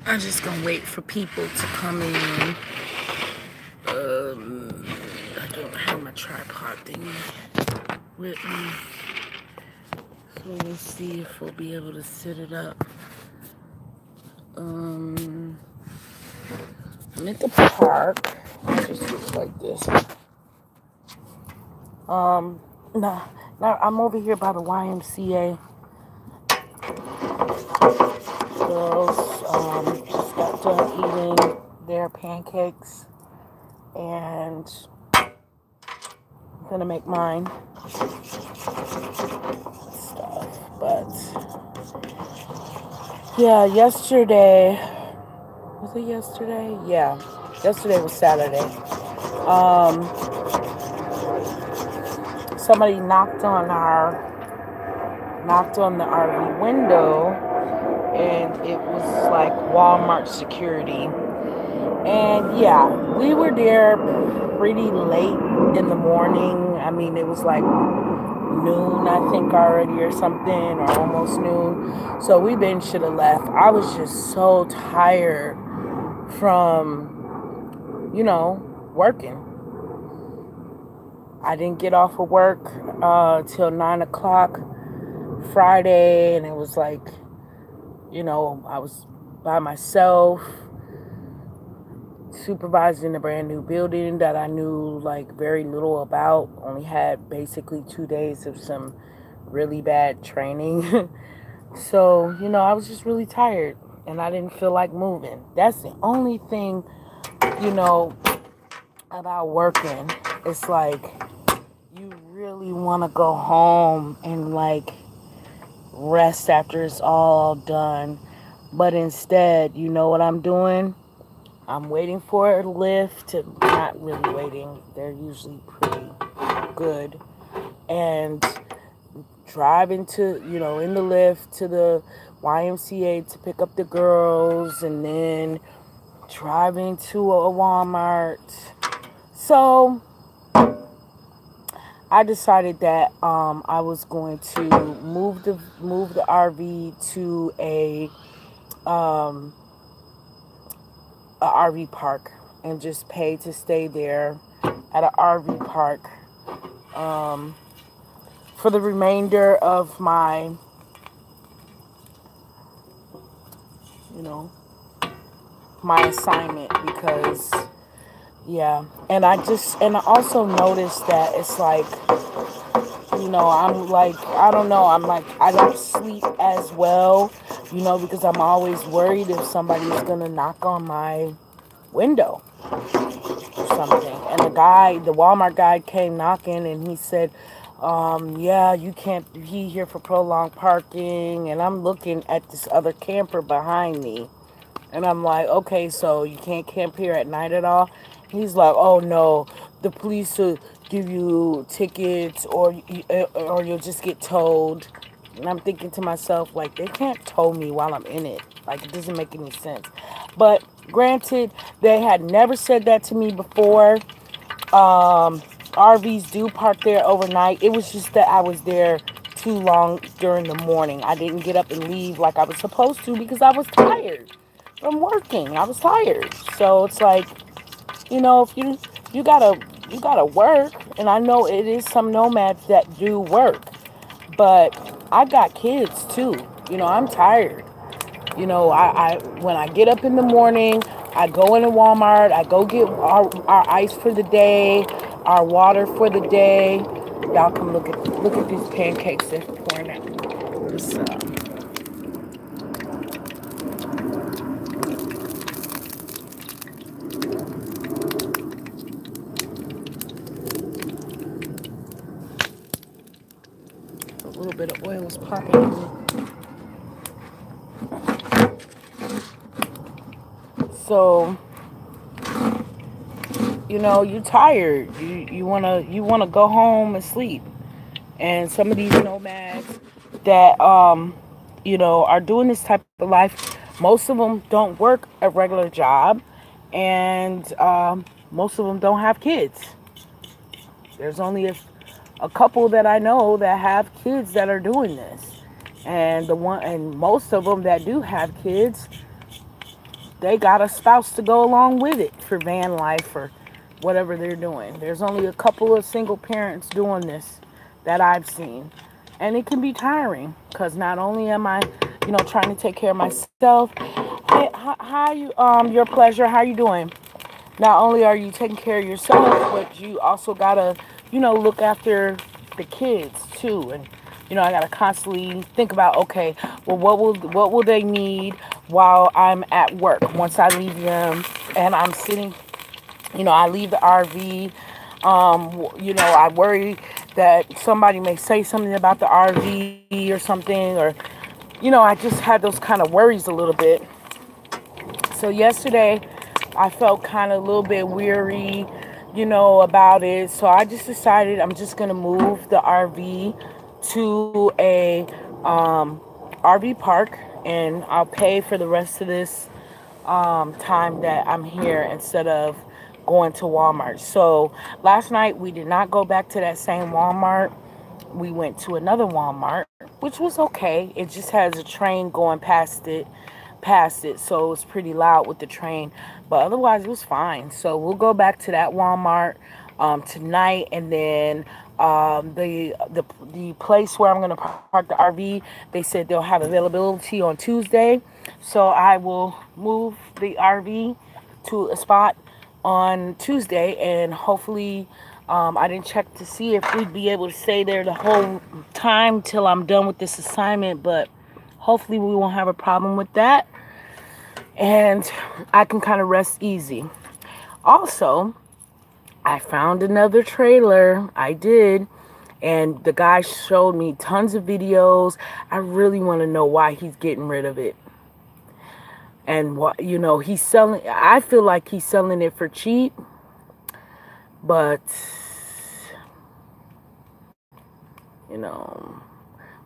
I'm just gonna wait for people to come in. I don't have my tripod thingy with me, so we'll see if we'll be able to set it up. I'm at the park. It just looks like this. No, I'm over here by the YMCA. Girls just got done eating their pancakes, and I'm gonna make mine stuff. But yeah, yesterday was it yesterday? Yeah, yesterday was Saturday. Um, somebody knocked on the RV window, and it was like Walmart security. And yeah, we were there pretty late in the morning. I mean, it was like noon, I think, already or something, or almost noon. So we been should have left. I was just so tired from, working. I didn't get off of work till 9 o'clock Friday, and it was like, I was by myself supervising a brand new building that I knew like very little about. Only had basically 2 days of some really bad training. So, I was just really tired and I didn't feel like moving. That's the only thing, you know, about working. It's like you really want to go home and like rest after it's all done. But instead, you know what I'm doing? I'm waiting for a lift to, not really waiting. They're usually pretty good. And driving to, in the lift to the YMCA to pick up the girls, and then driving to a Walmart. So I decided that I was going to move the RV to um, a RV park and just pay to stay there at an RV park for the remainder of my, my assignment, because yeah. And I also noticed that it's like, I'm like, I don't know, I'm like, I don't sleep as well, because I'm always worried if somebody's gonna knock on my window or something. And the Walmart guy came knocking, and he said, yeah, you can't be here for prolonged parking. And I'm looking at this other camper behind me, and I'm like, okay, so you can't camp here at night at all? He's like, oh no, the police will give you tickets, or you'll just get towed. And I'm thinking to myself, like, they can't tow me while I'm in it. Like, it doesn't make any sense. But granted, they had never said that to me before. RVs do park there overnight. It was just that I was there too long during the morning. I didn't get up and leave like I was supposed to because I was tired from working. I was tired. So it's like, if you gotta work, and I know it is some nomads that do work, but I got kids too. I'm tired. I when I get up in the morning, I go into Walmart, I go get our ice for the day, our water for the day. Y'all come look at these pancakes they're pouring out. This a little bit of oil is popping. So, you're tired. You wanna go home and sleep. And some of these nomads that are doing this type of life, most of them don't work a regular job, and most of them don't have kids. There's only a couple that I know that have kids that are doing this, and most of them that do have kids they got a spouse to go along with it for van life or whatever they're doing. There's only a couple of single parents doing this that I've seen. And it can be tiring because not only am I, trying to take care of myself. Hey, how you, your pleasure, how you doing? Not only are you taking care of yourself, but you also gotta, look after the kids too. And I gotta constantly think about, okay, well, what will they need while I'm at work once I leave them and I'm sitting. I leave the RV. I worry that somebody may say something about the RV or something, or I just had those kind of worries a little bit. So yesterday, I felt kind of a little bit weary, about it. So I just decided I'm just going to move the RV to a RV park, and I'll pay for the rest of this time that I'm here instead of going to Walmart. So last night we did not go back to that same Walmart. We went to another Walmart, which was okay. It just has a train going past it, so it's pretty loud with the train, but otherwise it was fine. So we'll go back to that Walmart tonight, and then the place where I'm going to park the RV, they said they'll have availability on Tuesday, so I will move the RV to a spot on Tuesday, and hopefully I didn't check to see if we'd be able to stay there the whole time till I'm done with this assignment, but hopefully we won't have a problem with that, and I can kind of rest easy. Also, I found another trailer. I did. And the guy showed me tons of videos. I really want to know why he's getting rid of it. And what, he's selling. I feel like he's selling it for cheap. But,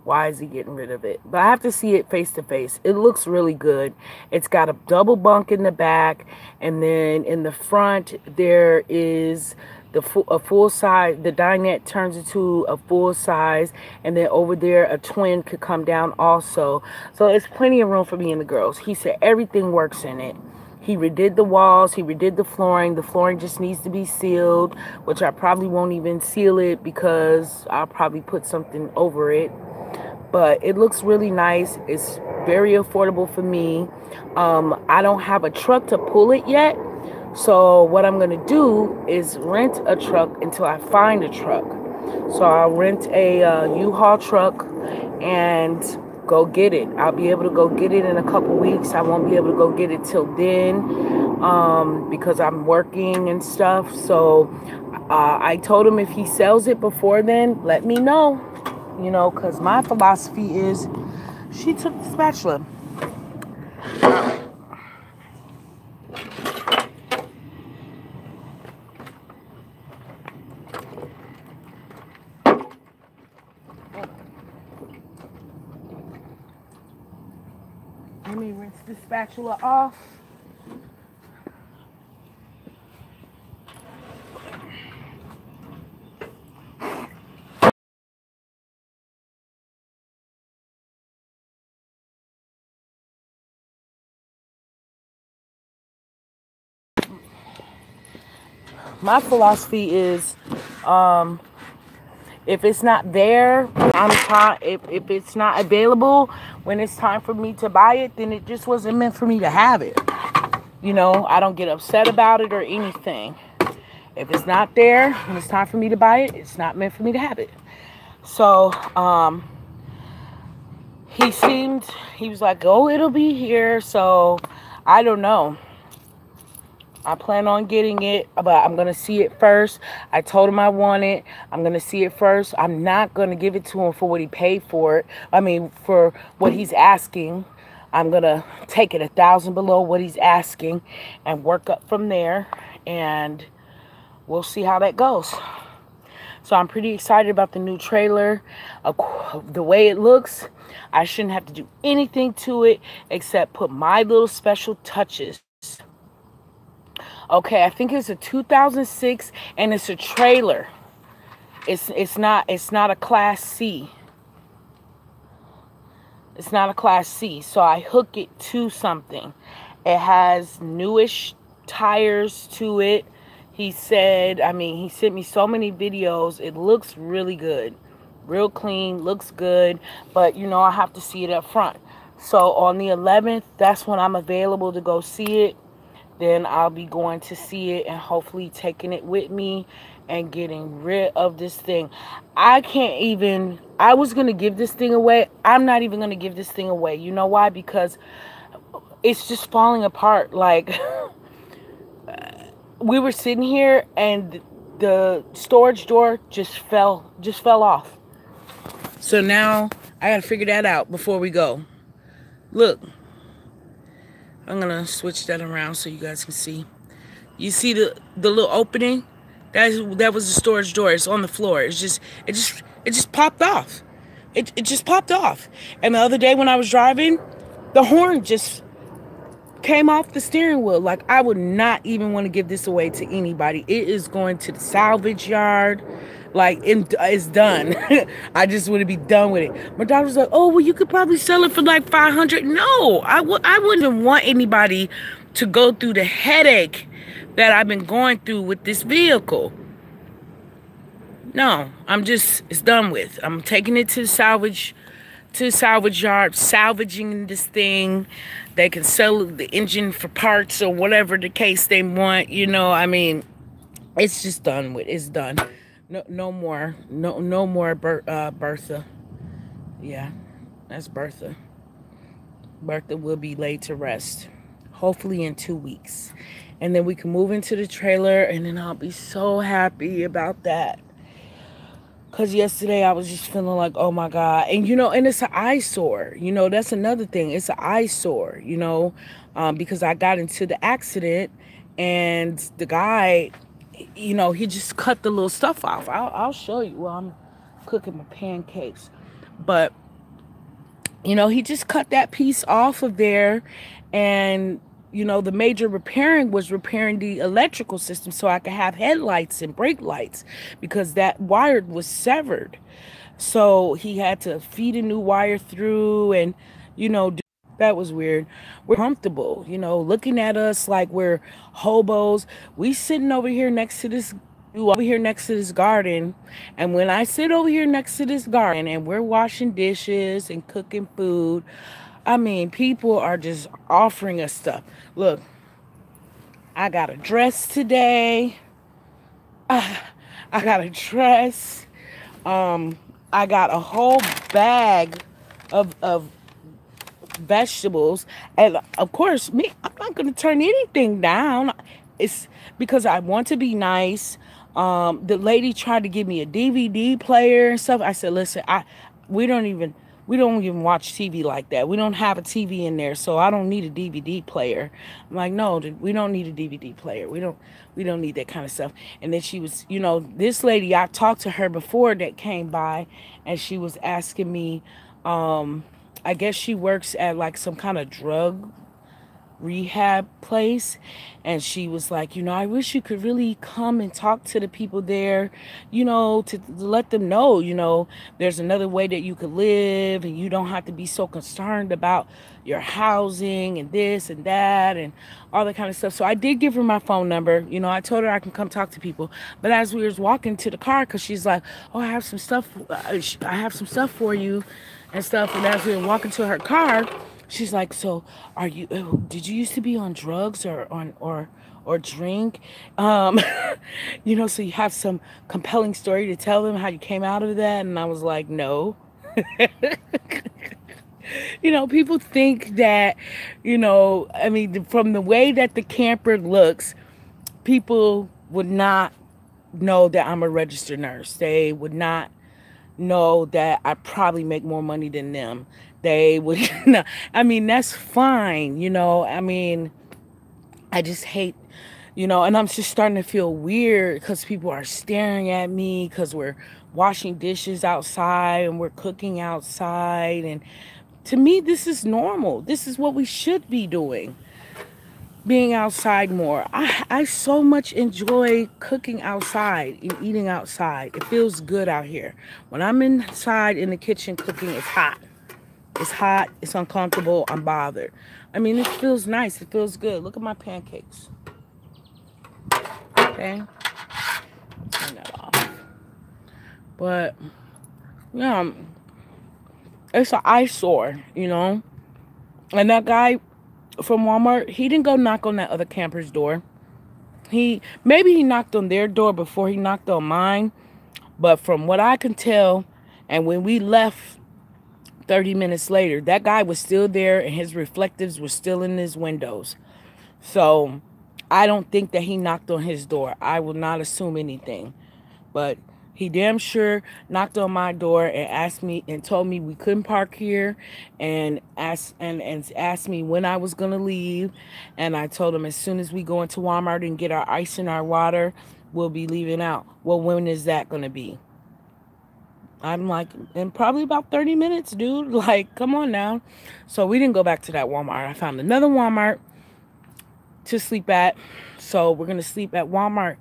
why is he getting rid of it? But I have to see it face to face. It looks really good. It's got a double bunk in the back, and then in the front there is a full size. The dinette turns into a full size, and then over there a twin could come down also. So it's plenty of room for me and the girls. He said everything works in it. He redid the walls, he redid the flooring. The flooring just needs to be sealed, which I probably won't even seal it because I'll probably put something over it. But it looks really nice. It's very affordable for me. I don't have a truck to pull it yet. So what I'm going to do is rent a truck until I find a truck. So I'll rent a U-Haul truck and go get it. I'll be able to go get it in a couple weeks. I won't be able to go get it till then because I'm working and stuff. So I told him if he sells it before then, let me know. Because my philosophy is, she took the spatula. Let me rinse the spatula off. My philosophy is, if it's not there, if it's not available when it's time for me to buy it, then it just wasn't meant for me to have it. I don't get upset about it or anything. If it's not there when it's time for me to buy it, it's not meant for me to have it. So, he was like, oh, it'll be here. So, I don't know. I plan on getting it, but I'm going to see it first. I told him I want it. I'm going to see it first. I'm not going to give it to him for what he paid for it. For what he's asking. I'm going to take it $1,000 below what he's asking and work up from there. And we'll see how that goes. So I'm pretty excited about the new trailer. The way it looks, I shouldn't have to do anything to it except put my little special touches. Okay, I think it's a 2006 and it's a trailer. It's not a Class C. It's not a Class C. So I hook it to something. It has newish tires to it. He said, I mean, he sent me so many videos. It looks really good. Real clean, looks good. But, you know, I have to see it up front. So on the 11th, that's when I'm available to go see it. Then I'll be going to see it and hopefully taking it with me and getting rid of this thing. I can't even, I was going to give this thing away. I'm not even going to give this thing away. You know why? Because it's just falling apart. Like, we were sitting here and the storage door just fell off. So now I got to figure that out before we go. Look, I'm going to switch that around so you guys can see. You see the little opening? That was the storage door. It's on the floor. It just popped off. It just popped off. And the other day when I was driving, the horn just came off the steering wheel. Like, I would not even want to give this away to anybody. It is going to the salvage yard. Like, it's done. I just want to be done with it. My daughter was like, oh, well, you could probably sell it for like $500. No, I wouldn't even want anybody to go through the headache that I've been going through with this vehicle. No, it's done with. I'm taking it to the salvage yard, salvaging this thing. They can sell the engine for parts or whatever the case they want. You know, I mean, it's just done with. It's done. No more Bertha. Yeah, that's Bertha. Bertha will be laid to rest, hopefully in 2 weeks. And then we can move into the trailer, and then I'll be so happy about that. Because yesterday I was just feeling like, oh my God. And, you know, and it's an eyesore. You know, that's another thing. It's an eyesore, you know, because I got into the accident and the guy, you know, he just cut the little stuff off. I'll show you while I'm cooking my pancakes. But, you know, he just cut that piece off of there. And, you know, the major repairing was repairing the electrical system so I could have headlights and brake lights because that wire was severed. So he had to feed a new wire through and, you know, that was weird. We're comfortable, you know, looking at us like we're hobos. We sitting over here next to this garden. And when I sit over here next to this garden and we're washing dishes and cooking food, I mean, people are just offering us stuff. Look, I got a dress today. I got a dress. I got a whole bag of vegetables. And of course, I'm not going to turn anything down. It's because I want to be nice. The lady tried to give me a DVD player and stuff. I said, listen, we don't even watch TV like that. We don't have a TV in there, so I don't need a DVD player. I'm like, no, we don't need a DVD player. We don't need that kind of stuff. And then she was, you know, this lady, I talked to her before that came by, and she was asking me, I guess she works at like some kind of drug rehab place, and she was like, you know, I wish you could really come and talk to the people there, you know, to let them know, you know, there's another way that you could live and you don't have to be so concerned about your housing and this and that and all that kind of stuff. So I did give her my phone number. You know, I told her I can come talk to people. But as we was walking to the car, because she's like, oh, I have some stuff for you and stuff. And as we were walking to her car, she's like, so did you used to be on drugs or drink? You know, so you have some compelling story to tell them how you came out of that. And I was like, no. You know, people think that, you know, I mean, from the way that the camper looks, people would not know that I'm a registered nurse. They would not know that I probably make more money than them. They would, I mean, that's fine, you know. I mean, I just hate, you know, and I'm just starting to feel weird because people are staring at me because we're washing dishes outside and we're cooking outside. And to me, this is normal. This is what we should be doing. Being outside more. I so much enjoy cooking outside and eating outside. It feels good out here. When I'm inside in the kitchen cooking, it's hot. It's hot. It's uncomfortable. I'm bothered. I mean, it feels nice. It feels good. Look at my pancakes. Okay. Turn that off. But, yeah, it's an eyesore, you know? And that guy from Walmart, he didn't go knock on that other camper's door. Maybe he knocked on their door before he knocked on mine. But from what I can tell, and when we left 30 minutes later, that guy was still there and his reflectives were still in his windows. So I don't think that he knocked on his door. I will not assume anything. But he damn sure knocked on my door and asked me and told me we couldn't park here and asked me when I was gonna leave. And I told him as soon as we go into Walmart and get our ice and our water, we'll be leaving out. Well, when is that gonna be? I'm like, in probably about 30 minutes, dude. Like, come on now. So we didn't go back to that Walmart. I found another Walmart to sleep at. So we're going to sleep at Walmart.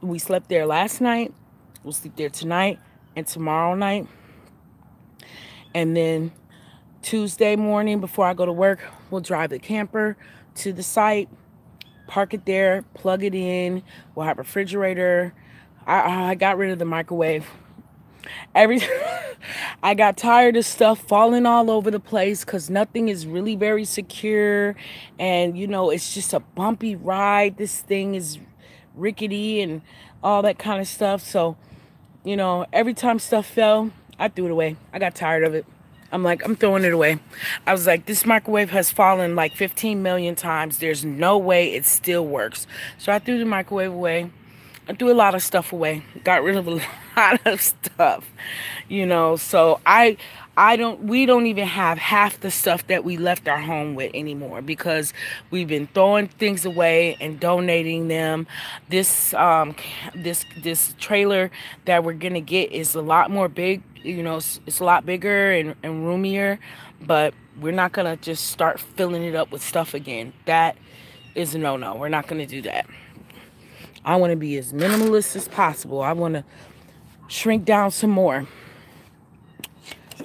We slept there last night. We'll sleep there tonight and tomorrow night. And then Tuesday morning before I go to work, we'll drive the camper to the site, park it there, plug it in. We'll have a refrigerator. I got rid of the microwave. I got tired of stuff falling all over the place because nothing is really very secure. And, you know, it's just a bumpy ride. This thing is rickety and all that kind of stuff. So, you know, every time stuff fell, I threw it away. I got tired of it. I'm like, I'm throwing it away. I was like, this microwave has fallen like 15 million times. There's no way it still works. So I threw the microwave away. I threw a lot of stuff away. Got rid of a lot of stuff, you know. So we don't even have half the stuff that we left our home with anymore because we've been throwing things away and donating them. This trailer that we're gonna get is a lot more big, you know. It's a lot bigger and roomier, but we're not gonna just start filling it up with stuff again. That is a no-no. We're not gonna do that. I want to be as minimalist as possible. I want to shrink down some more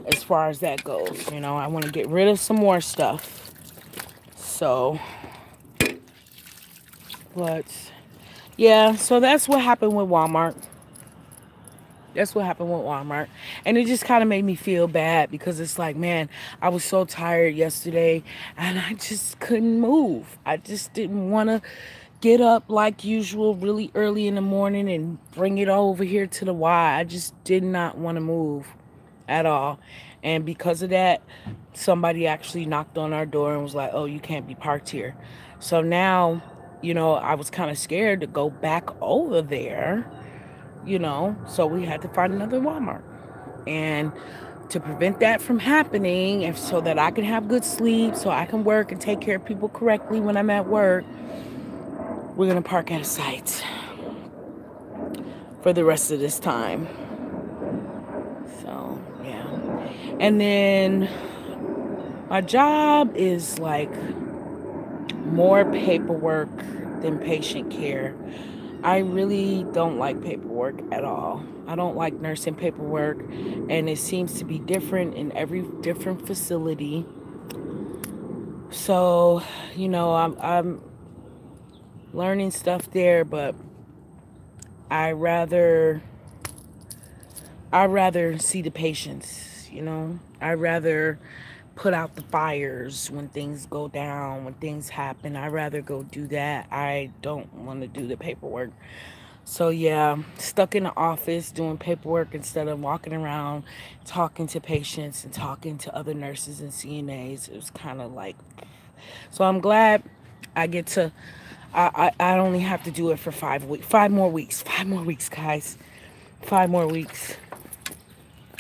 as far as that goes. You know, I want to get rid of some more stuff. So, but, yeah, so that's what happened with Walmart. That's what happened with Walmart. And it just kind of made me feel bad because it's like, man, I was so tired yesterday and I just couldn't move. I just didn't want to get up like usual really early in the morning and bring it over here to the Y. I just did not want to move at all. And because of that, somebody actually knocked on our door and was like, oh, you can't be parked here. So now, you know, I was kind of scared to go back over there, you know, so we had to find another Walmart. And to prevent that from happening and so that I can have good sleep, so I can work and take care of people correctly when I'm at work, we're going to park at a site for the rest of this time. So, yeah. And then my job is like more paperwork than patient care. I really don't like paperwork at all. I don't like nursing paperwork, and it seems to be different in every different facility. So, you know, I'm learning stuff there, but I rather see the patients, you know. I rather put out the fires when things go down, when things happen. I rather go do that. I don't want to do the paperwork. So yeah, stuck in the office doing paperwork instead of walking around talking to patients and talking to other nurses and CNAs. It was kind of like, so I'm glad I get to I only have to do it for 5 weeks. 5 more weeks. 5 more weeks, guys. 5 more weeks.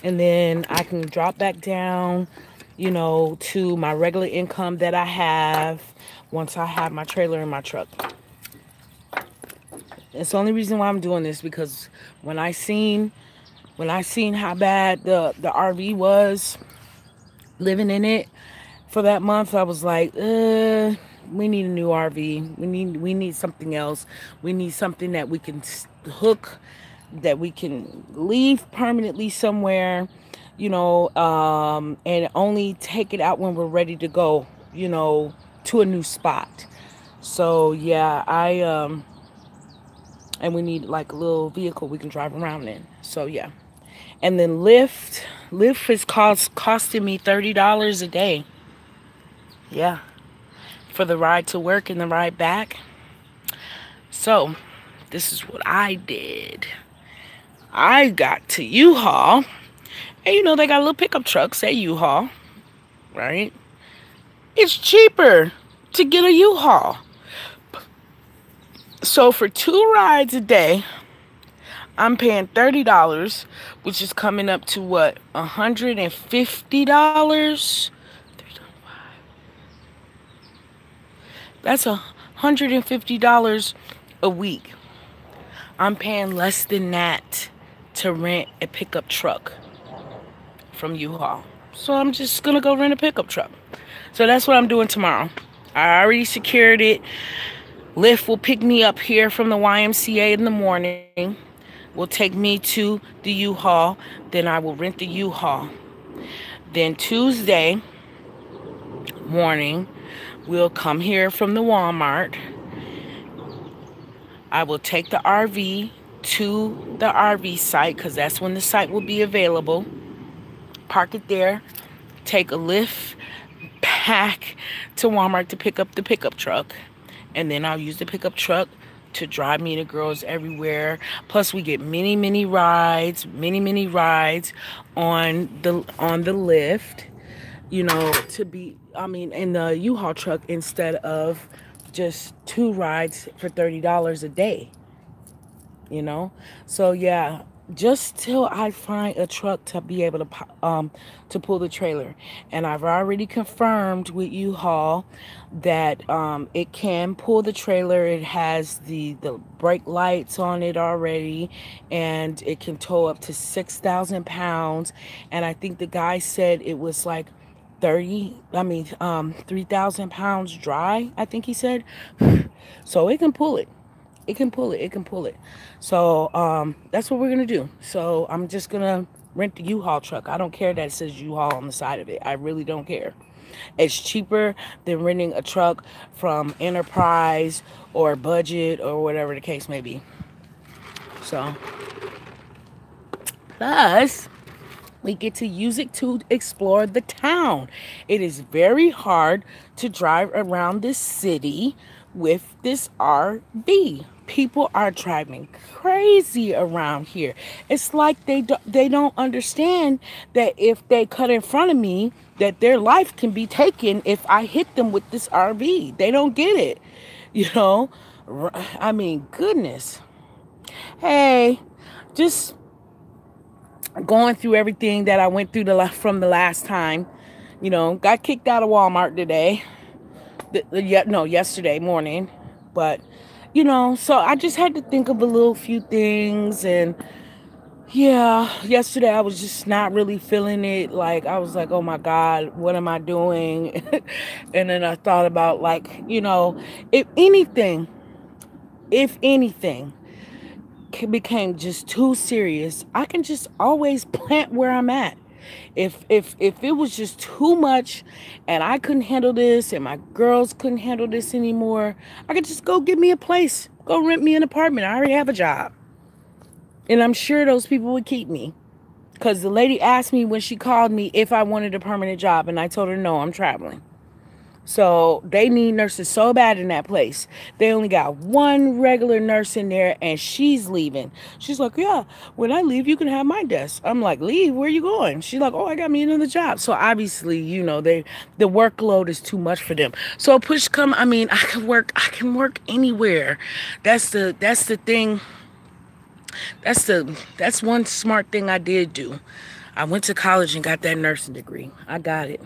And then I can drop back down, you know, to my regular income that I have once I have my trailer and my truck. It's the only reason why I'm doing this because when I seen how bad the RV was, living in it for that month, I was like, we need a new RV. We need something else. We need something that we can hook, that we can leave permanently somewhere, and only take it out when we're ready to go, to a new spot. So yeah, and we need like a little vehicle we can drive around in. So yeah. And then Lyft is costing me $30 a day. Yeah. For the ride to work and the ride back. So this is what I did. I got to U-Haul. And they got little pickup trucks at U-Haul, right? It's cheaper to get a U-Haul. So for 2 rides a day, I'm paying $30, which is coming up to what, $150? That's $150 a week. I'm paying less than that to rent a pickup truck from U-Haul. So I'm just gonna go rent a pickup truck. So that's what I'm doing tomorrow. I already secured it. Lyft will pick me up here from the YMCA in the morning. Will take me to the U-Haul. Then I will rent the U-Haul. Then Tuesday morning, we'll come here from the Walmart. I will take the RV to the RV site because that's when the site will be available. Park it there. Take a Lyft back to Walmart to pick up the pickup truck. And then I'll use the pickup truck to drive me and the girls everywhere. Plus we get many rides on the Lyft, in the U-Haul truck instead of just 2 rides for $30 a day. So yeah, just till I find a truck to be able to pull the trailer. And I've already confirmed with U-Haul that it can pull the trailer. It has the brake lights on it already, and it can tow up to 6,000 pounds. And I think the guy said it was like 3,000 pounds dry, I think he said. So it can pull it. It can pull it. So that's what we're gonna do. So I'm just gonna rent the U-Haul truck. I don't care that it says U-Haul on the side of it. I really don't care. It's cheaper than renting a truck from Enterprise or Budget or whatever the case may be. So plus we get to use it to explore the town. It is very hard to drive around this city with this RV. People are driving crazy around here. It's like they don't understand that if they cut in front of me, that their life can be taken if I hit them with this RV. They don't get it. Goodness. Hey, just going through everything that I went through from the last time. Got kicked out of Walmart today. Yesterday morning. But, so I just had to think of a little few things. And yeah, yesterday I was just not really feeling it. Like, I was like, oh my God, what am I doing? And then I thought about if anything became just too serious, I can just always plant where I'm at. If it was just too much and I couldn't handle this and my girls couldn't handle this anymore, I could just go get me a place, go rent me an apartment. I already have a job. And I'm sure those people would keep me. Because the lady asked me when she called me if I wanted a permanent job, and I told her no, I'm traveling. So they need nurses so bad in that place. They only got one regular nurse in there, and she's leaving. She's like, yeah, when I leave, you can have my desk. I'm like, leave? Where you going? She's like, oh, I got me another job. So obviously, the workload is too much for them. So push come, I can work anywhere. That's the thing. That's one smart thing I did do. I went to college and got that nursing degree. I got it.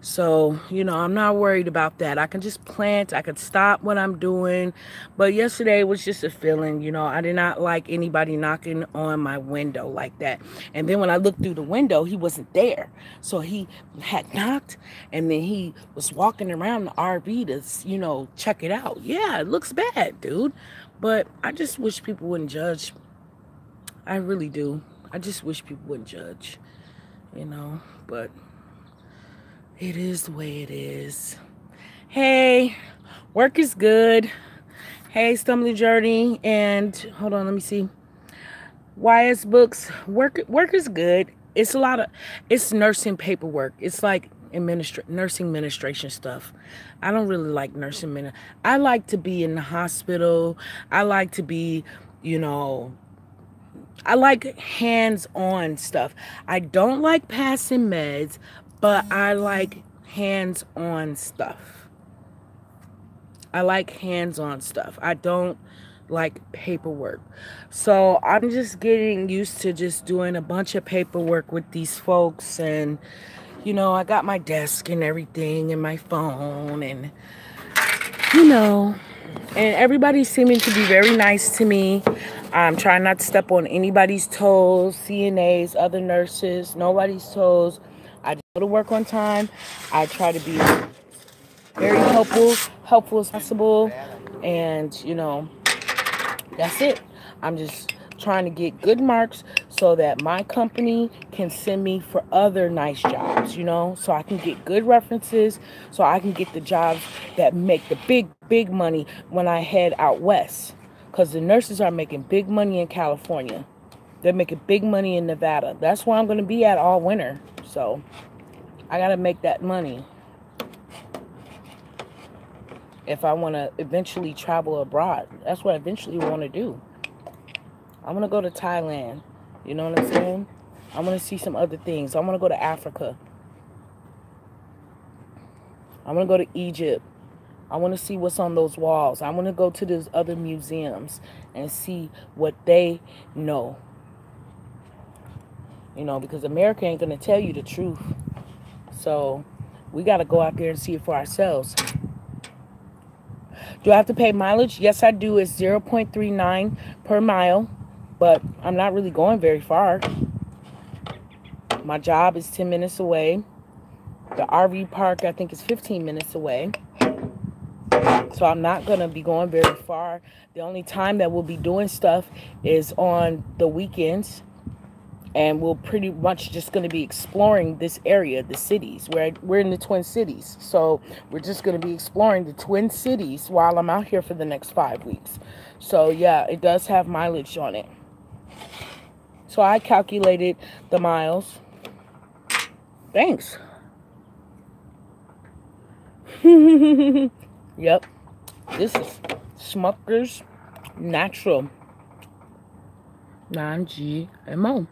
So, I'm not worried about that. I can just plant. I can stop what I'm doing. But yesterday was just a feeling, I did not like anybody knocking on my window like that. And then when I looked through the window, he wasn't there. So he had knocked, and then he was walking around the RV to, check it out. Yeah, it looks bad, dude. But I just wish people wouldn't judge. I really do. I just wish people wouldn't judge. you know, but it is the way it is. Hey, work is good. Hey, Stumbling Journey, and hold on, let me see. YS Books, work is good. It's a lot of, it's nursing paperwork. It's like nursing administration stuff. I don't really like I like to be in the hospital. I like to be, you know, I like hands-on stuff. I don't like passing meds, but I like hands-on stuff. I like hands-on stuff. I don't like paperwork. So I'm just getting used to just doing a bunch of paperwork with these folks. And, you know, I got my desk and everything and my phone and, you know, and everybody's seeming to be very nice to me. I'm trying not to step on anybody's toes, CNAs, other nurses, nobody's toes. I go to work on time. I try to be very helpful as possible. And, you know, that's it. I'm just trying to get good marks so that my company can send me for other nice jobs, you know, so I can get good references, so I can get the jobs that make the big money when I head out west. Because the nurses are making big money in California. They're making big money in Nevada. That's where I'm going to be at all winter. So I got to make that money if I want to eventually travel abroad. That's what I eventually want to do. I want to go to Thailand. You know what I'm saying? I want to see some other things. I want to go to Africa. I want to go to Egypt. I want to see what's on those walls. I want to go to those other museums and see what they know. You know, because America ain't going to tell you the truth. So we got to go out there and see it for ourselves. Do I have to pay mileage? Yes, I do. It's 0.39 per mile. But I'm not really going very far. My job is 10 minutes away. The RV park, I think, is 15 minutes away. So I'm not going to be going very far. The only time that we'll be doing stuff is on the weekends. And we're pretty much just going to be exploring this area, the cities. We're in the Twin Cities. So we're just going to be exploring the Twin Cities while I'm out here for the next 5 weeks. So yeah, it does have mileage on it. So I calculated the miles. Thanks. Yep. This is Smucker's Natural non-GMO.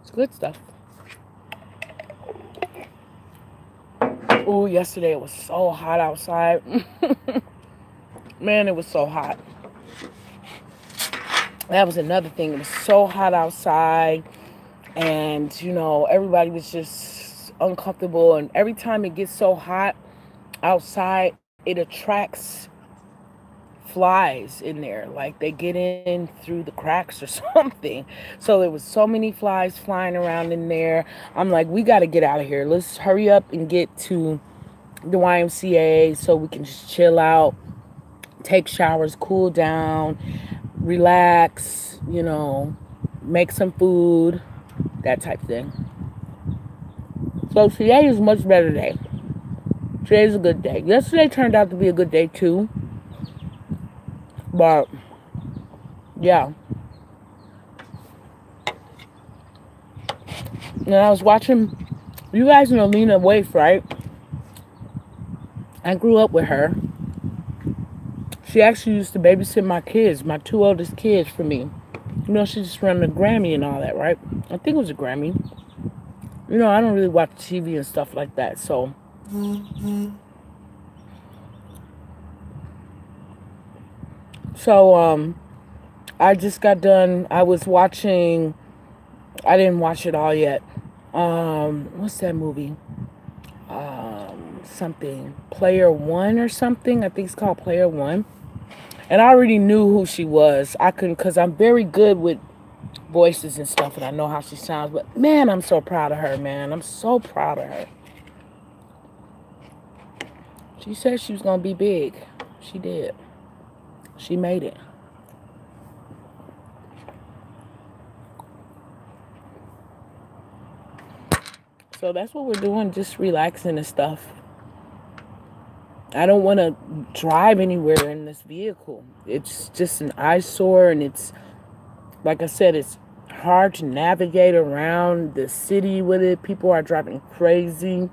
It's good stuff. Oh, yesterday it was so hot outside. Man, it was so hot. That was another thing. It was so hot outside. And, you know, everybody was just uncomfortable. And every time it gets so hot outside, it attracts flies in there. Like they get in through the cracks or something. So there was so many flies flying around in there. I'm like, we got to get out of here. Let's hurry up and get to the YMCA so we can just chill out, take showers, cool down, relax, you know, make some food, that type of thing. So today is a much better day. Today's a good day. Yesterday turned out to be a good day too. But, yeah. And I was watching, you guys know Lena Waithe, right? I grew up with her. She actually used to babysit my kids, my two oldest kids for me. You know, she just won a Grammy and all that, right? I think it was a Grammy. You know, I don't really watch TV and stuff like that, so. So, I just got done. I was watching, I didn't watch it all yet. What's that movie? Something. Player One or something. I think it's called Player One. And I already knew who she was. I couldn't, because I'm very good with voices and stuff, and I know how she sounds. But, man, I'm so proud of her, man. I'm so proud of her. She said she was going to be big. She did. She made it. So that's what we're doing, just relaxing and stuff. I don't want to drive anywhere in this vehicle. It's just an eyesore, and it's, like I said, it's hard to navigate around the city with it. People are driving crazy.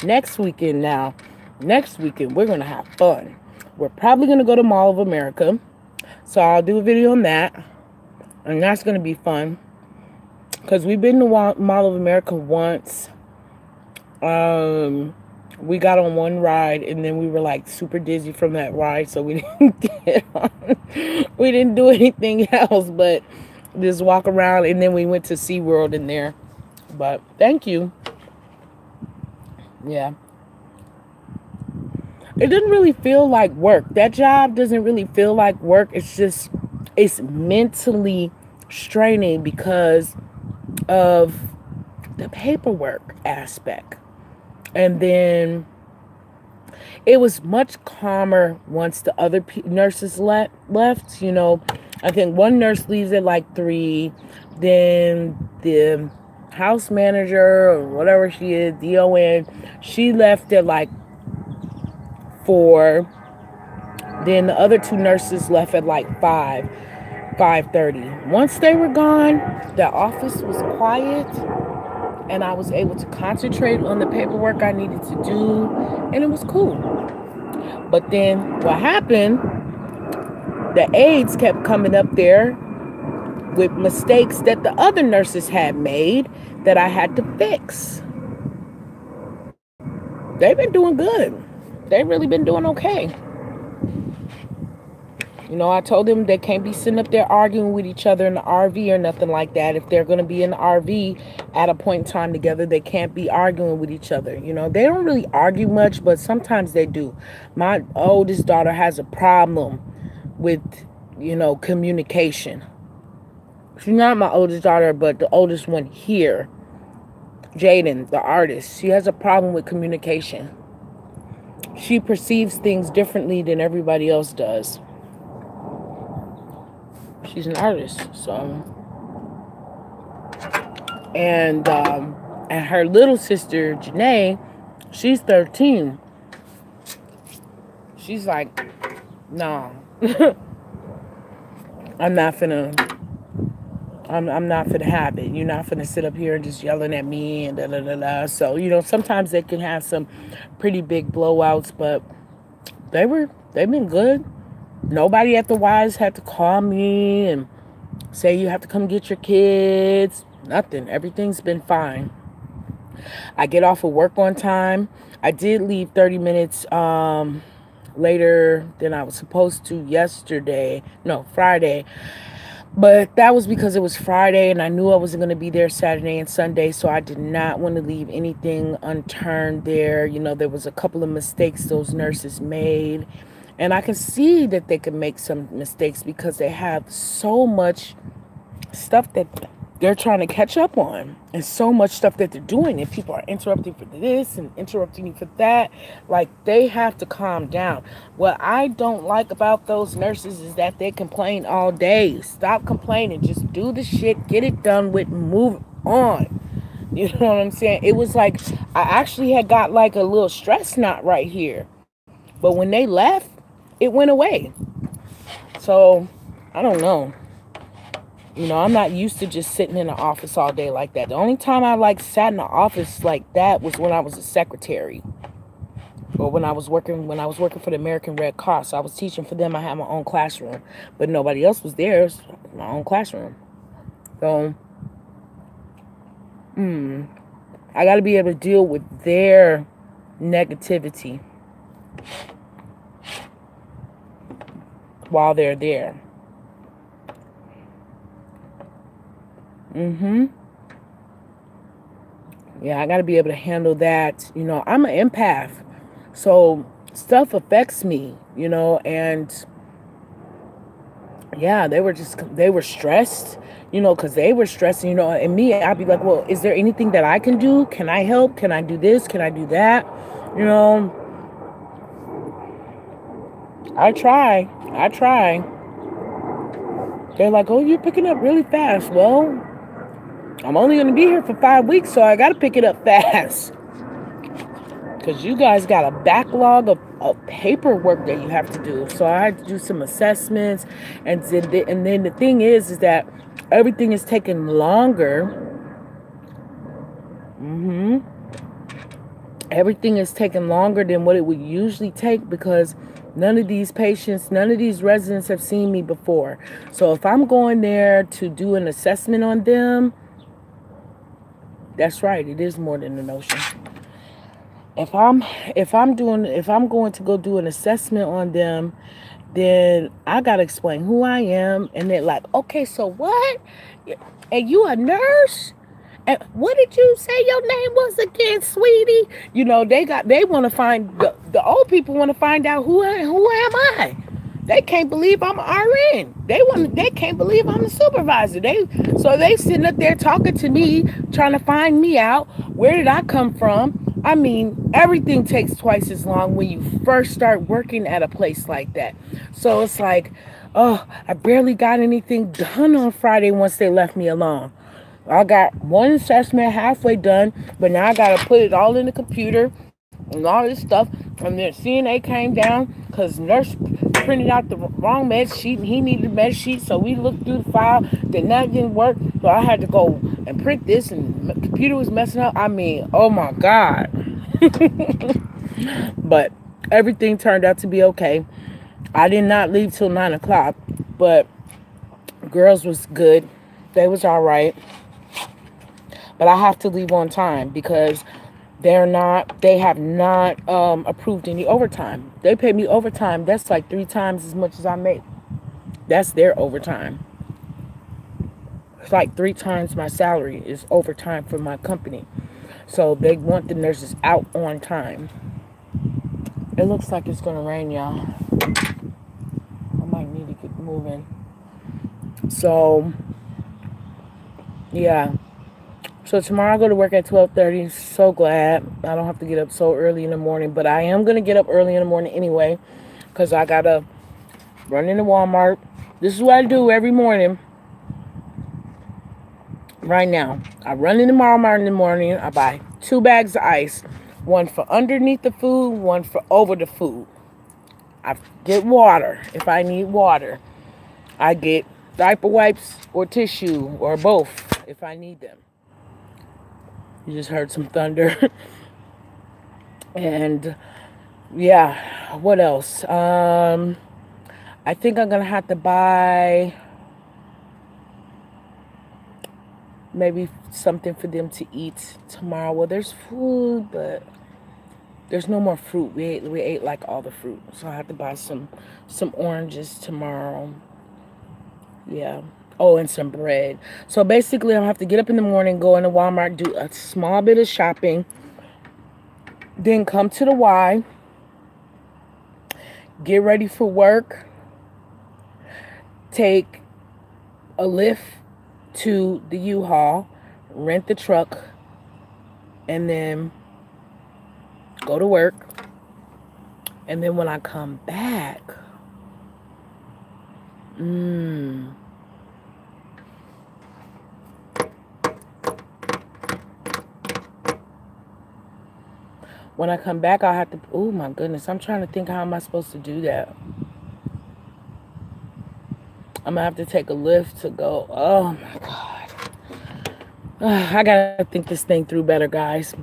Next weekend, we're going to have fun. We're probably going to go to Mall of America. So I'll do a video on that. And that's going to be fun. Because we've been to Mall of America once. We got on one ride, and then we were like super dizzy from that ride, so we didn't get on. We didn't do anything else but just walk around, and then we went to SeaWorld in there. But thank you. Yeah. It didn't really feel like work. That job doesn't really feel like work. It's mentally straining because of the paperwork aspect. And then it was much calmer once the other nurses left. You know, I think one nurse leaves at like 3. Then the house manager or whatever she is, DON, she left at like 4. Then the other 2 nurses left at like 5:30. Once they were gone, the office was quiet, and I was able to concentrate on the paperwork I needed to do, and it was cool. But then what happened, the aides kept coming up there with mistakes that the other nurses had made that I had to fix. They've been doing good. They've really been doing okay. You know, I told them they can't be sitting up there arguing with each other in the RV or nothing like that. If they're going to be in the RV at a point in time together, they can't be arguing with each other. You know, they don't really argue much, but sometimes they do. My oldest daughter has a problem with, communication. She's not my oldest daughter, but the oldest one here, Jaden, the artist. She has a problem with communication. She perceives things differently than everybody else does. She's an artist, so. And her little sister, Janae, she's 13. She's like, no, I'm not finna have it. You're not finna sit up here and just yelling at me and da da da da. So, sometimes they can have some pretty big blowouts, but they've been good. Nobody at the Wise had to call me and say you have to come get your kids. Nothing. Everything's been fine. I get off of work on time. I did leave 30 minutes later than I was supposed to Friday. But that was because it was Friday and I knew I wasn't going to be there Saturday and Sunday, so I did not want to leave anything unturned there. There was a couple of mistakes those nurses made. And I can see that they can make some mistakes because they have so much stuff that they're trying to catch up on, and so much stuff that they're doing, and people are interrupting for this and interrupting you for that. Like, they have to calm down. What I don't like about those nurses is that they complain all day. Stop complaining. Just do the shit, get it done with, move on. You know what I'm saying? It was like, I actually had got like a little stress knot right here. But when they left, it went away. So, I don't know. I'm not used to just sitting in the office all day like that. The only time I sat in the office like that was when I was a secretary. Or when I was working for the American Red Cross. I was teaching for them. I had my own classroom. But nobody else was there. It was my own classroom. So, I got to be able to deal with their negativity while they're there. Yeah, I got to be able to handle that. I'm an empath. So stuff affects me, and yeah, they were stressed, because they were stressing, and me, I'd be like, well, is there anything that I can do? Can I help? Can I do this? Can I do that? I try. They're like, oh, you're picking up really fast. Well, I'm only going to be here for 5 weeks, so I got to pick it up fast. Because you guys got a backlog of paperwork that you have to do. So I had to do some assessments. And then the thing is that everything is taking longer. Everything is taking longer than what it would usually take because none of these residents have seen me before. So if I'm going there to do an assessment on them, that's right, it is more than a notion. If I'm going to go do an assessment on them, then I gotta explain who I am, and they're like, okay, so what? And you a nurse? And what did you say your name was again, sweetie? You know, they want to find the old people want to find out who am I. They can't believe I'm RN. They can't believe I'm the supervisor. So they sitting up there talking to me, trying to find me out. Where did I come from? I mean, everything takes twice as long when you first start working at a place like that. So it's like, oh, I barely got anything done on Friday once they left me alone. I got one assessment halfway done, but now I got to put it all in the computer and all this stuff. And then CNA came down because nurse printed out the wrong med sheet and he needed a med sheet. So we looked through the file. Then that didn't work. So I had to go and print this, and the computer was messing up. I mean, oh my God. But everything turned out to be okay. I did not leave till 9 o'clock, but girls was good. They was all right. But I have to leave on time because they have not approved any overtime. They pay me overtime. That's like 3 times as much as I make. That's their overtime. It's like 3 times my salary is overtime for my company. So they want the nurses out on time. It looks like it's going to rain, y'all. I might need to get moving. So, yeah. So tomorrow I go to work at 12:30. So glad I don't have to get up so early in the morning. But I am going to get up early in the morning anyway. Because I got to run into Walmart. This is what I do every morning. Right now. I run into Walmart in the morning. I buy 2 bags of ice. One for underneath the food. One for over the food. I get water if I need water. I get diaper wipes or tissue or both if I need them. You just heard some thunder. And yeah, what else? I think I'm going to have to buy maybe something for them to eat tomorrow. Well, there's food, but there's no more fruit. We ate like all the fruit. So I have to buy some oranges tomorrow. Yeah. Oh, and some bread. So basically, I'll have to get up in the morning, go into Walmart, do a small bit of shopping, then come to the Y, get ready for work, take a lift to the U-Haul, rent the truck, and then go to work. And then when I come back, when I come back, I'll have to... Oh, my goodness. I'm trying to think how am I supposed to do that. I'm going to have to take a lift to go. Oh, my God. I got to think this thing through better, guys.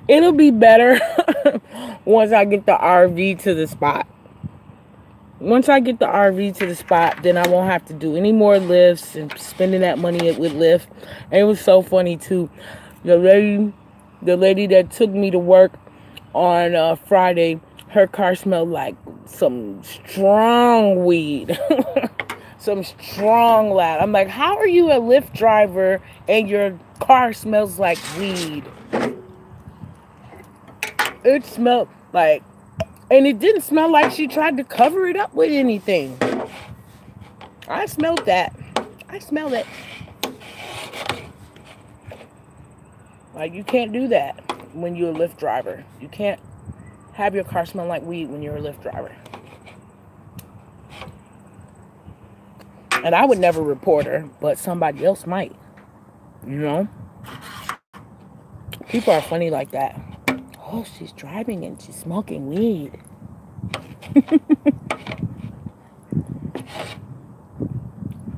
It'll be better once I get the RV to the spot. Once I get the RV to the spot, then I won't have to do any more lifts and spending that money with Lyft. And it was so funny, too. The lady that took me to work on Friday, her car smelled like some strong weed. Some strong loud. I'm like, how are you a Lyft driver and your car smells like weed? It smelled like, and it didn't smell like she tried to cover it up with anything. I smelled that. I smelled it. Like, you can't do that when you're a Lyft driver. You can't have your car smell like weed when you're a Lyft driver. And I would never report her, but somebody else might. You know? People are funny like that. Oh, she's driving and she's smoking weed.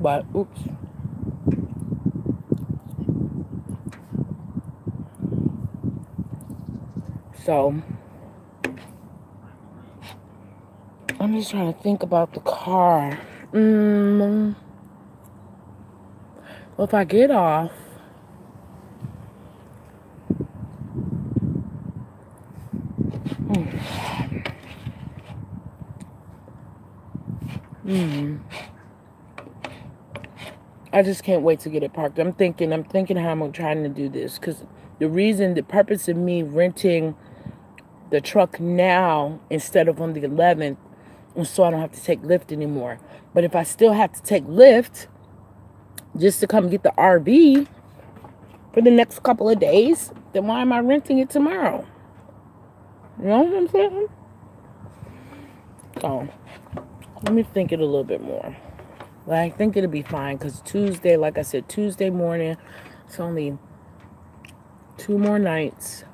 But, oops. So, I'm just trying to think about the car. Well, if I get off, I just can't wait to get it parked. I'm thinking how I'm trying to do this. Because the purpose of me renting the truck now instead of on the 11th is so I don't have to take Lyft anymore. But if I still have to take Lyft just to come get the RV for the next couple of days, then why am I renting it tomorrow? You know what I'm saying? So, let me think it a little bit more. But I think it'll be fine because Tuesday, like I said, Tuesday morning, it's only 2 more nights.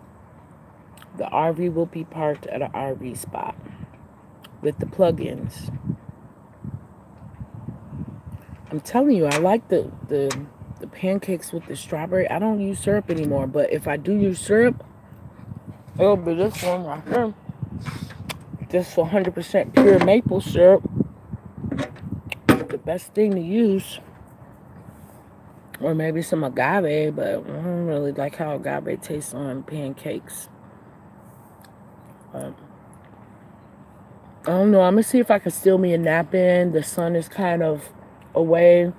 The RV will be parked at an RV spot with the plug-ins. I'm telling you, I like the pancakes with the strawberry. I don't use syrup anymore, but if I do use syrup, it'll be this one right here. Just 100% pure maple syrup. The best thing to use. Or maybe some agave, but I don't really like how agave tastes on pancakes. I don't know. I'm going to see if I can steal me a nap in. The sun is kind of away.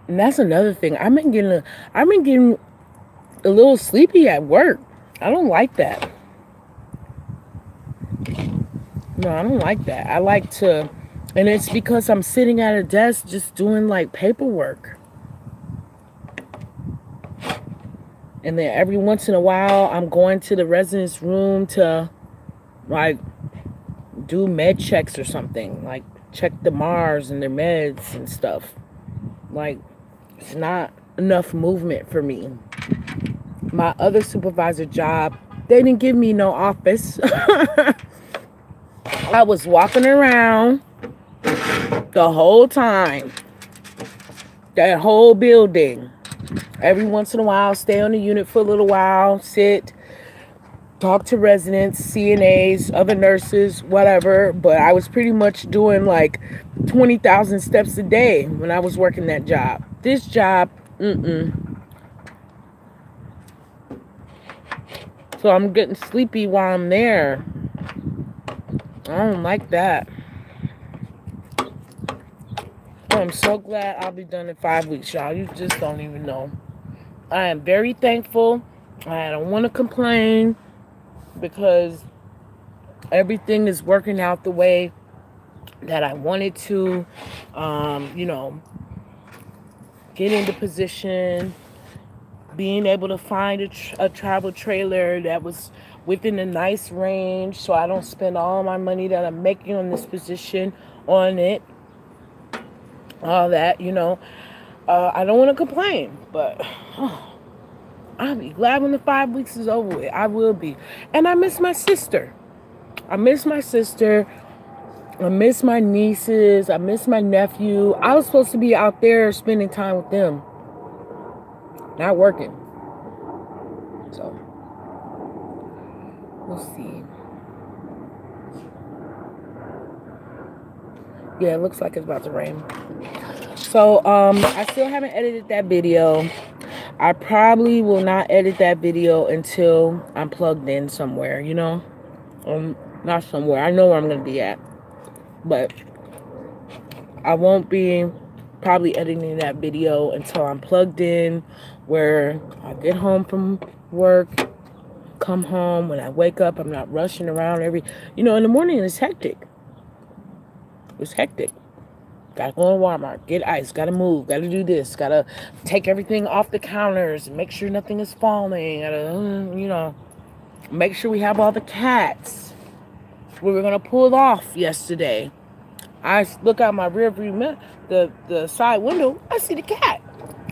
And that's another thing. I've been getting a little sleepy at work. I don't like that. No, I don't like that. I like to, and it's because I'm sitting at a desk just doing like paperwork. And then every once in a while, I'm going to the resident's room to like do med checks or something. Like check the Mars and their meds and stuff. Like, it's not enough movement for me. My other supervisor job, they didn't give me no office. I was walking around the whole time. That whole building. Every once in a while, stay on the unit for a little while, sit, talk to residents, CNAs, other nurses, whatever. But I was pretty much doing like 20,000 steps a day when I was working that job. This job, So I'm getting sleepy while I'm there. I don't like that. I'm so glad I'll be done in 5 weeks, y'all. You just don't even know. I am very thankful. I don't want to complain because everything is working out the way that I wanted to. Get into position, being able to find a travel trailer that was within a nice range so I don't spend all my money that I'm making on this position on it. All that, I don't want to complain, but I'll be glad when the 5 weeks is over with. I will be. And I miss my sister. I miss my nieces. I miss my nephew. I was supposed to be out there spending time with them. Not working. So, we'll see. Yeah, it looks like it's about to rain. So, I still haven't edited that video. I probably will not edit that video until I'm plugged in somewhere, not somewhere. I know where I'm going to be at. But I won't be probably editing that video until I'm plugged in, where I get home from work, come home. When I wake up, I'm not rushing around in the morning it's hectic. It's hectic. Gotta go to Walmart, get ice, gotta move, gotta do this, gotta take everything off the counters, make sure nothing is falling, gotta, make sure we have all the cats. We were gonna pull it off yesterday. I look out my rear view mirror, the side window. I see the cat.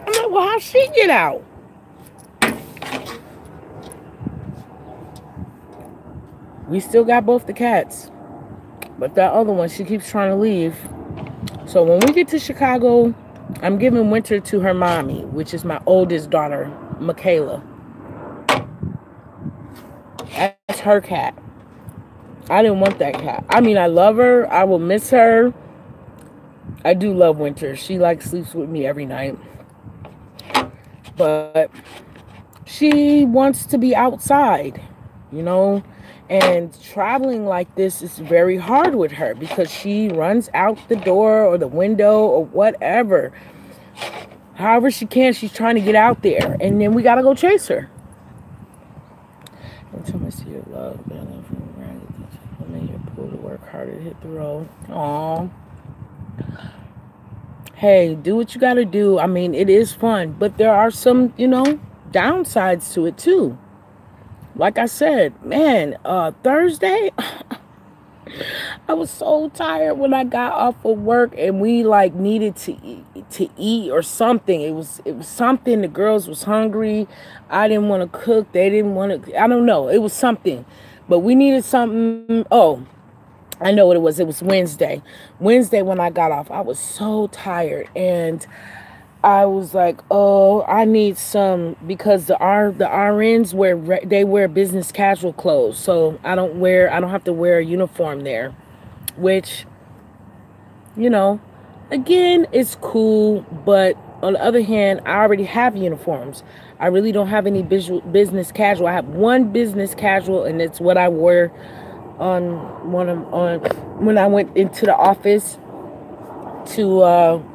I'm like, well, how'd she get out? We still got both the cats, but that other one, she keeps trying to leave. So when we get to Chicago, I'm giving Winter to her mommy, which is my oldest daughter, Michaela. That's her cat. I didn't want that cat. I mean, I love her. I will miss her. I do love Winter. She like sleeps with me every night. But she wants to be outside, you know? And traveling like this is very hard with her because she runs out the door or the window or whatever. However she can, she's trying to get out there. And then we got to go chase her. Every time I see your love, I made you pull to work harder to hit the road. Aww. Hey, do what you got to do. I mean, it is fun. But there are some, downsides to it too. Like I said, man, Thursday, I was so tired when I got off of work and we like needed to eat or something. It was something. The girls was hungry. I didn't want to cook. They didn't want to. I don't know. It was something, but we needed something. Oh, I know what it was. It was Wednesday. Wednesday when I got off, I was so tired and I was like, oh, I need some because the RNs they wear business casual clothes, so I don't have to wear a uniform there, which, again, it's cool, but on the other hand, I already have uniforms. I really don't have any business casual. I have one business casual, and it's what I wore when I went into the office to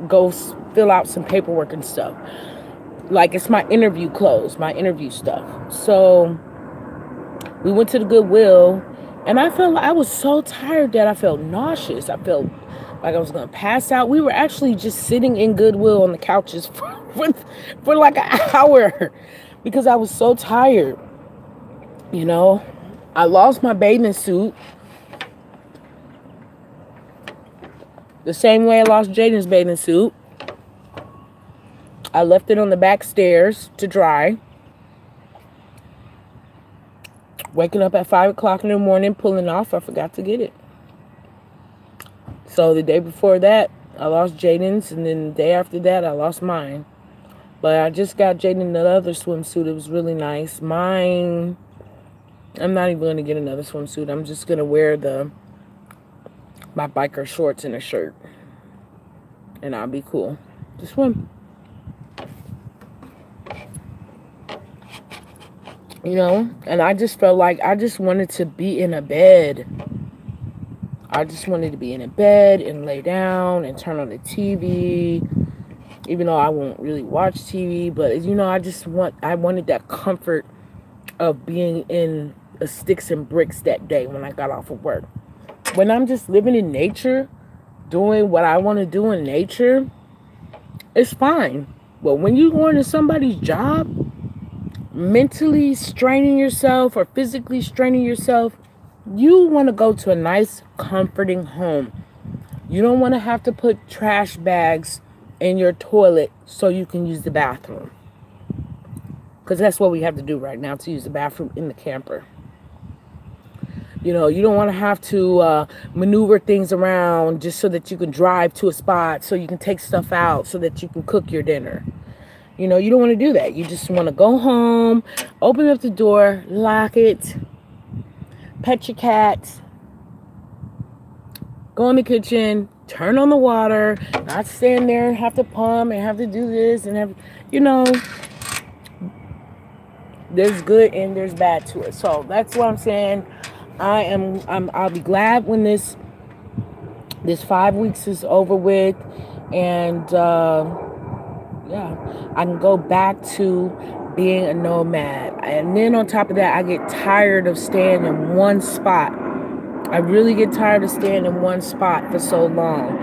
go fill out some paperwork and stuff. Like, it's my interview clothes, my interview stuff. So we went to the Goodwill, and I was so tired that I felt nauseous. I felt like I was going to pass out. We were actually just sitting in Goodwill on the couches for like an hour because I was so tired. I lost my bathing suit the same way I lost Jaden's bathing suit. I left it on the back stairs to dry. Waking up at 5 o'clock in the morning, pulling off, I forgot to get it. So the day before that, I lost Jaden's, and then the day after that, I lost mine. But I just got Jaden another swimsuit. It was really nice. Mine, I'm not even going to get another swimsuit. I'm just going to wear my biker shorts and a shirt. And I'll be cool to swim. And I just felt like I just wanted to be in a bed. I just wanted to be in a bed and lay down and turn on the TV. Even though I won't really watch TV, but I wanted that comfort of being in a sticks and bricks that day when I got off of work. When I'm just living in nature, doing what I want to do in nature, it's fine. But when you go into somebody's job, mentally straining yourself or physically straining yourself, you want to go to a nice, comforting home. You don't want to have to put trash bags in your toilet so you can use the bathroom. Because that's what we have to do right now, to use the bathroom in the camper. You don't want to have to maneuver things around just so that you can drive to a spot, so you can take stuff out, so that you can cook your dinner. You don't want to do that. You just want to go home, open up the door, lock it, pet your cat, go in the kitchen, turn on the water, not stand there and have to pump and have to do this and have, there's good and there's bad to it. So that's what I'm saying. I'll be glad when this 5 weeks is over with, and I can go back to being a nomad. And then on top of that, I get tired of staying in one spot. I really get tired of staying in one spot for so long.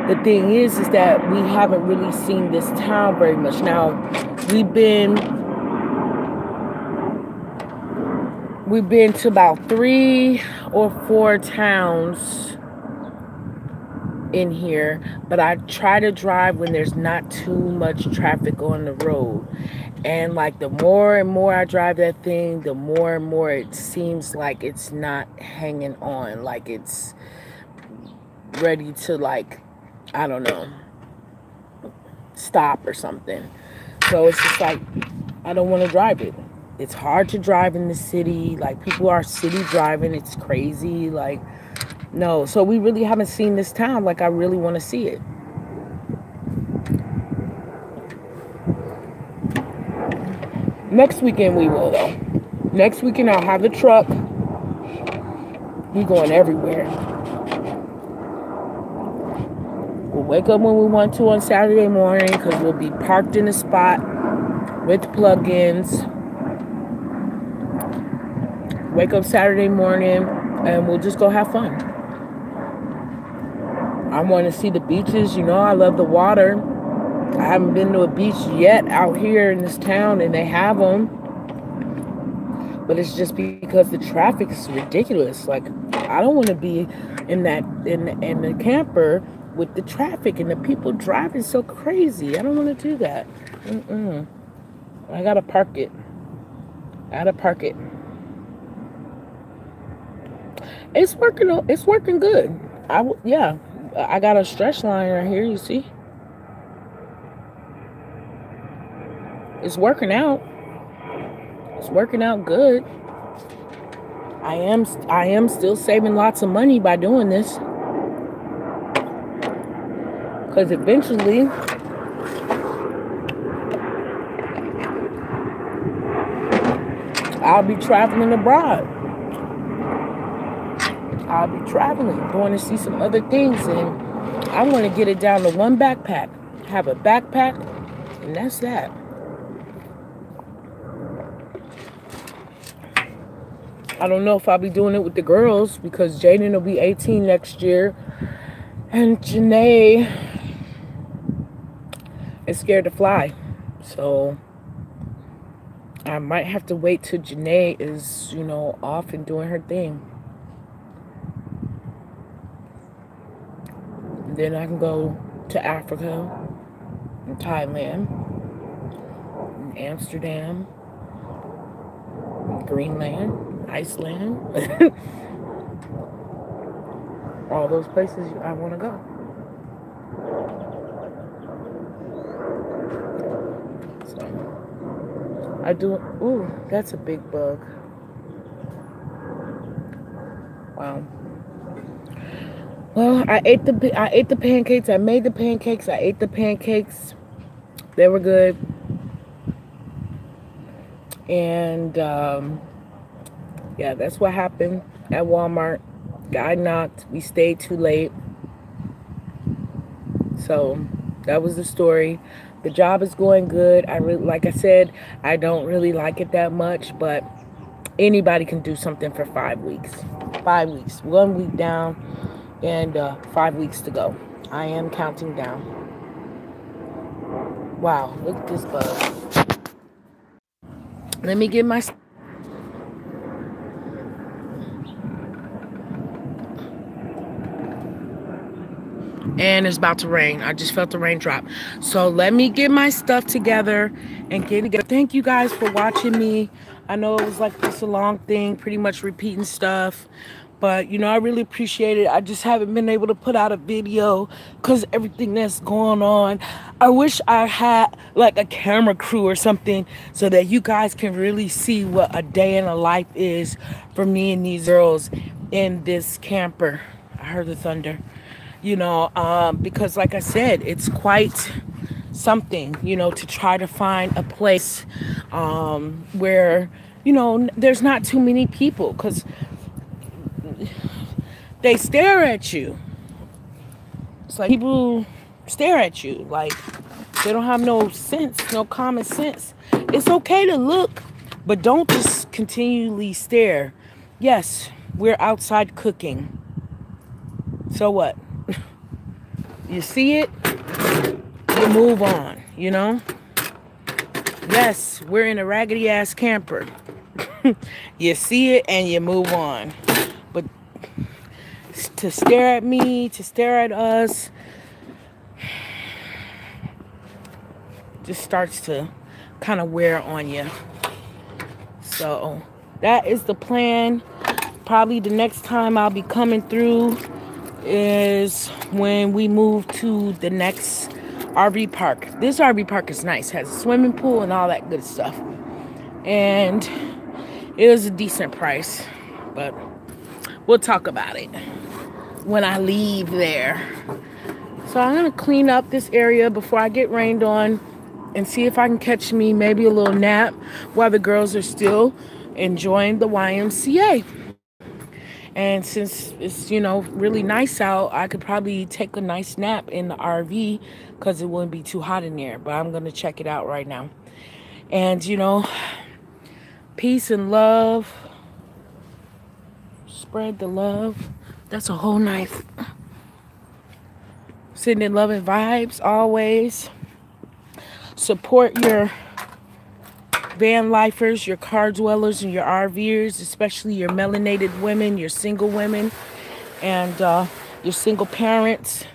The thing is that we haven't really seen this town very much. Now, we've been to about 3 or 4 towns in here, but I try to drive when there's not too much traffic on the road. And like the more and more I drive that thing, the more and more it seems like it's not hanging on, like it's ready to, like, I don't know, stop or something. So it's just like I don't want to drive it. It's hard to drive in the city. Like, people are city driving. It's crazy. Like, no. So we really haven't seen this town like I really want to see it. Next weekend we will, though. Next weekend I'll have the truck. We going everywhere. We'll wake up when we want to on Saturday morning because we'll be parked in a spot with plug-ins. Wake up Saturday morning and we'll just go have fun. I want to see the beaches. You know, I love the water. I haven't been to a beach yet out here in this town, and they have them. But it's just because the traffic is ridiculous. Like, I don't want to be in the camper with the traffic and the people driving so crazy. I don't want to do that. I gotta park it. It's working. It's working good. Yeah. I got a stretch line right here. You see? It's working out. It's working out good. I am still saving lots of money by doing this. Because eventually I'll be traveling abroad. I'll be traveling, going to see some other things, and I want to get it down to one backpack. Have a backpack, and that's that. I don't know if I'll be doing it with the girls because Jaden will be 18 next year, and Janae is scared to fly. So I might have to wait till Janae is, off and doing her thing. Then I can go to Africa, and Thailand, and Amsterdam, and Greenland, Iceland. All those places I want to go. So I do. Ooh, that's a big bug. Wow. Well, I ate the pancakes. I made the pancakes. I ate the pancakes. They were good. And yeah, that's what happened at Walmart. Guy knocked. We stayed too late. So that was the story. The job is going good. Like I said, I don't really like it that much, but anybody can do something for 5 weeks. 5 weeks. 1 week down. And 5 weeks to go. I am counting down. Wow, look at this bug. Let me get my... And it's about to rain. I just felt the rain drop. So let me get my stuff together and get together. Thank you guys for watching me. I know it was like just a long thing, pretty much repeating stuff. But, I really appreciate it. I just haven't been able to put out a video because everything that's going on. I wish I had like a camera crew or something so that you guys can really see what a day in a life is for me and these girls in this camper. I heard the thunder. Because like I said, it's quite something, to try to find a place where, there's not too many people because they stare at you. It's like people stare at you like they don't have no sense, no common sense. It's okay to look, but don't just continually stare. Yes, we're outside cooking. So what? You see it, you move on, Yes, we're in a raggedy ass camper. You see it and you move on. But to stare at me, to stare at us, just starts to kind of wear on you. So that is the plan. Probably the next time I'll be coming through is when we move to the next RV park. This RV park is nice. Has a swimming pool and all that good stuff. And it was a decent price. But we'll talk about it when I leave there. So I'm going to clean up this area before I get rained on and see if I can catch me maybe a little nap while the girls are still enjoying the YMCA. And since it's, really nice out, I could probably take a nice nap in the RV because it wouldn't be too hot in there. But I'm going to check it out right now. And, peace and love. Spread the love. That's a whole knife. Sending in love and vibes always. Support your van lifers, your car dwellers, and your RVers, especially your melanated women, your single women, and your single parents.